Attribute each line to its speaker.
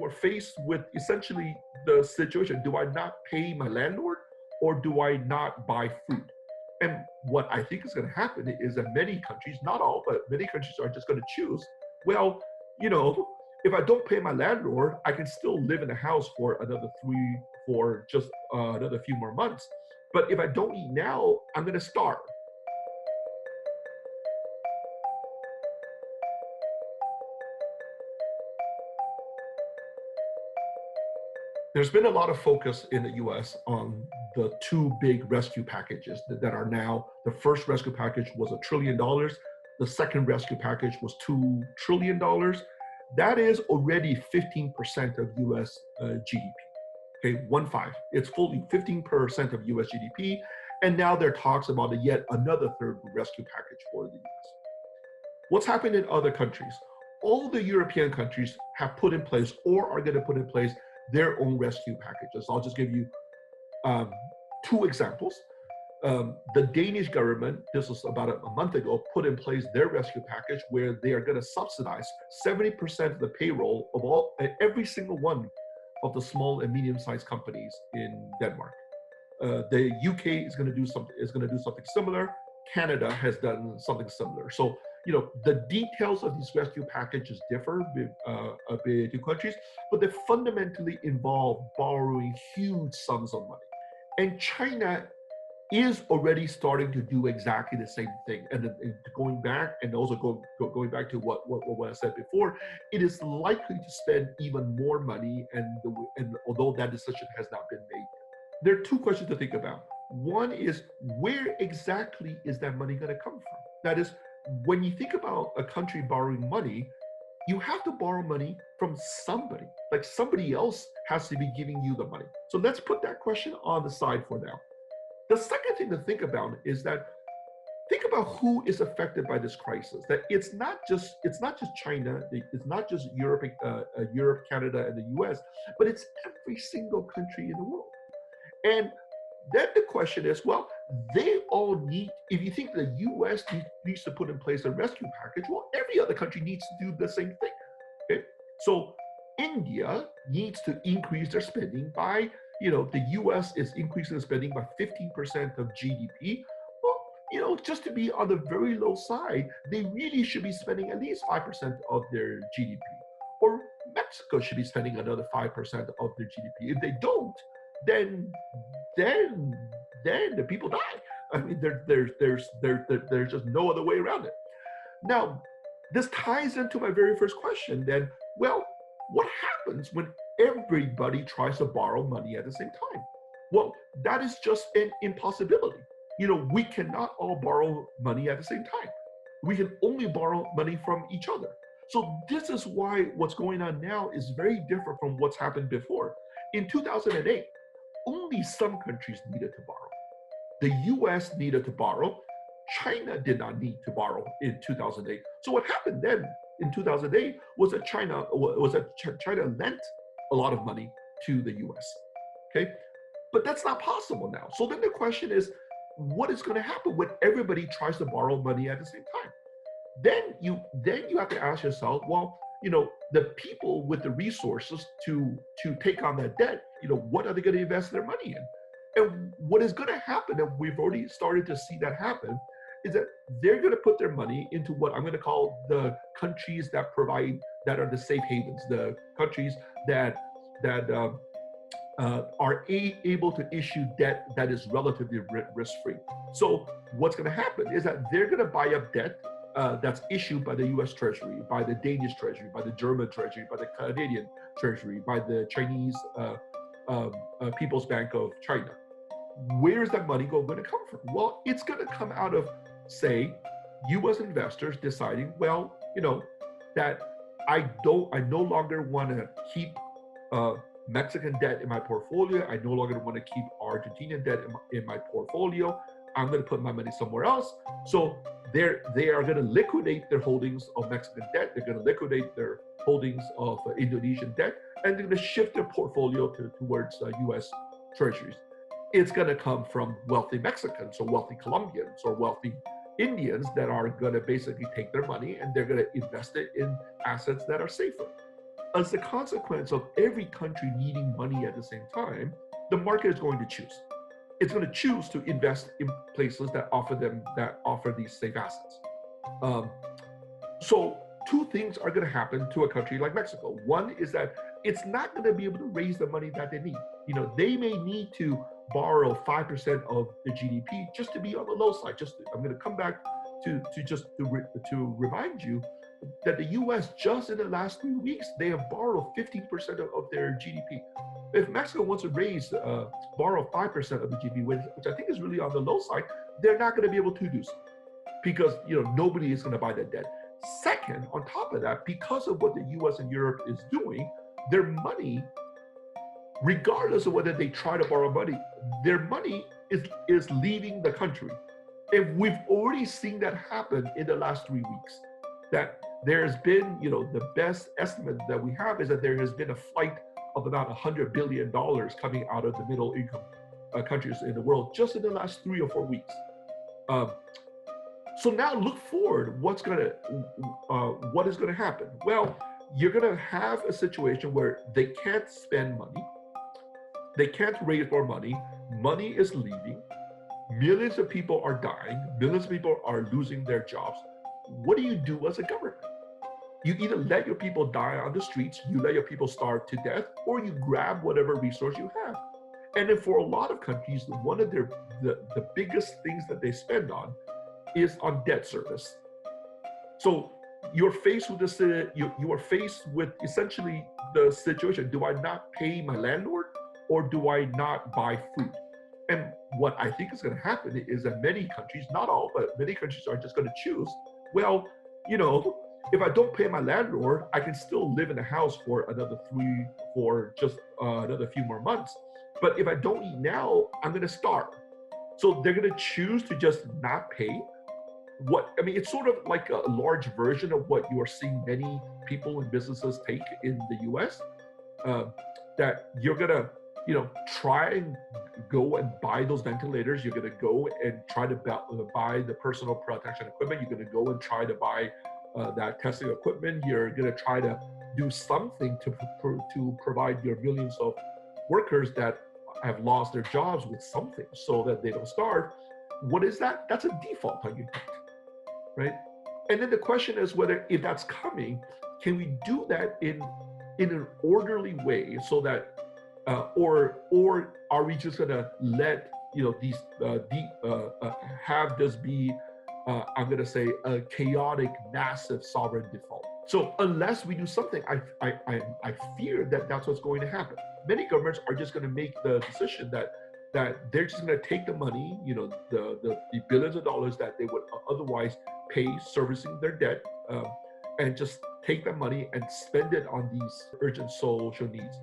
Speaker 1: are faced with essentially the situation, do I not pay my landlord or do I not buy food? And what I think is going to happen is that many countries, not all, but many countries are just going to choose, well, if I don't pay my landlord, I can still live in a house for another few more months. But if I don't eat now, I'm going to starve. There's been a lot of focus in the US on the two big rescue packages that are now, the first rescue package was $1 trillion. The second rescue package was $2 trillion. That is already 15% of US GDP. Okay, 1-5. It's fully 15% of US GDP. And now there are talks about yet another third rescue package for the US. What's happened in other countries? All the European countries have put in place or are going to put in place their own rescue packages. I'll just give you two examples. The Danish government, this was about a month ago, put in place their rescue package where they are going to subsidize 70% of the payroll of every single one of the small and medium-sized companies in Denmark. The UK is going to do something similar. Canada has done something similar. So the details of these rescue packages differ between countries, but they fundamentally involve borrowing huge sums of money. And China is already starting to do exactly the same thing. And going back, and also going back to what I said before, it is likely to spend even more money, and although that decision has not been made. There are two questions to think about. One is, where exactly is that money going to come from? That is, when you think about a country borrowing money, you have to borrow money from somebody. Like somebody else has to be giving you the money. So let's put that question on the side for now. The second thing to think about is that think about who is affected by this crisis. That it's not just China, it's not just Europe, Canada, and the US, but it's every single country in the world. And then the question is, well, they all need, if you think the US needs to put in place a rescue package, well, every other country needs to do the same thing. Okay? So India needs to increase their spending by, the US is increasing the spending by 15% of GDP. Well, just to be on the very low side, they really should be spending at least 5% of their GDP. Or Mexico should be spending another 5% of their GDP. If they don't, then the people die. I mean, there's just no other way around it. Now, this ties into my very first question then. Well, what happens when everybody tries to borrow money at the same time? Well, that is just an impossibility. We cannot all borrow money at the same time. We can only borrow money from each other. So this is why what's going on now is very different from what's happened before. In 2008, only some countries needed to borrow. The US needed to borrow. China did not need to borrow in 2008. So what happened then in 2008 was that China lent a lot of money to the US. Okay, but that's not possible now. So then the question is, what is going to happen when everybody tries to borrow money at the same time? Then you have to ask yourself, well, the people with the resources to take on that debt, what are they going to invest their money in? And what is going to happen, and we've already started to see that happen, is that they're going to put their money into what I'm going to call the countries that are the safe havens, the countries that are able to issue debt that is relatively risk-free. So what's going to happen is that they're going to buy up debt that's issued by the US Treasury, by the Danish Treasury, by the German Treasury, by the Canadian Treasury, by the Chinese People's Bank of China. Where is that money going to come from? Well, it's going to come out of, say, US investors deciding, well, that I no longer want to keep Mexican debt in my portfolio. I no longer want to keep Argentinian debt in my portfolio. I'm going to put my money somewhere else. So they are going to liquidate their holdings of Mexican debt. They're going to liquidate their holdings of Indonesian debt, and they're going to shift their portfolio towards US treasuries. It's going to come from wealthy Mexicans or wealthy Colombians or wealthy Indians that are going to basically take their money and they're going to invest it in assets that are safer. as a consequence of every country needing money at the same time, the market is going to choose. It's going to choose to invest in places that offer these safe assets. So two things are going to happen to a country like Mexico. One is that it's not going to be able to raise the money that they need. They may need to borrow 5% of the GDP just to be on the low side. I'm going to come back to remind you that the U.S. just in the last 3 weeks, they have borrowed 15% of their GDP. If Mexico wants to borrow 5% of the GDP, which I think is really on the low side, they're not going to be able to do so because nobody is going to buy that debt. Second, on top of that, because of what the U.S. and Europe is doing, their money, regardless of whether they try to borrow money, their money is leaving the country. And we've already seen that happen in the last 3 weeks. That there's been, the best estimate that we have is that there has been a flight of about $100 billion coming out of the middle income countries in the world just in the last 3 or 4 weeks. So now look forward, what is going to happen? Well, you're going to have a situation where they can't spend money, they can't raise more money, money is leaving, millions of people are dying, millions of people are losing their jobs. What do you do as a government? You either let your people die on the streets, you let your people starve to death, or you grab whatever resource you have. And then for a lot of countries, one of the biggest things that they spend on is on debt service. So you're faced with this, you are faced with essentially the situation, do I not pay my landlord or do I not buy food? And what I think is going to happen is that many countries, not all, but many countries are just going to choose, well, if I don't pay my landlord, I can still live in a house for another another few more months. But if I don't eat now, I'm going to starve. So they're going to choose to just not pay. It's sort of like a large version of what you are seeing many people and businesses take in the US, that you're going to, try and go and buy those ventilators. You're going to go and try to buy the personal protection equipment. You're going to go and try to buy that testing equipment. You're going to try to do something to provide your millions of workers that have lost their jobs with something so that they don't starve. What is that? That's a default on your debt, right? And then the question is whether, if that's coming, can we do that in an orderly way so that, or are we just going to let these have this be, I'm going to say, a chaotic, massive sovereign default? So unless we do something, I fear that that's what's going to happen. Many governments are just going to make the decision that they're just going to take the money, the billions of dollars that they would otherwise pay servicing their debt, and just take that money and spend it on these urgent social needs.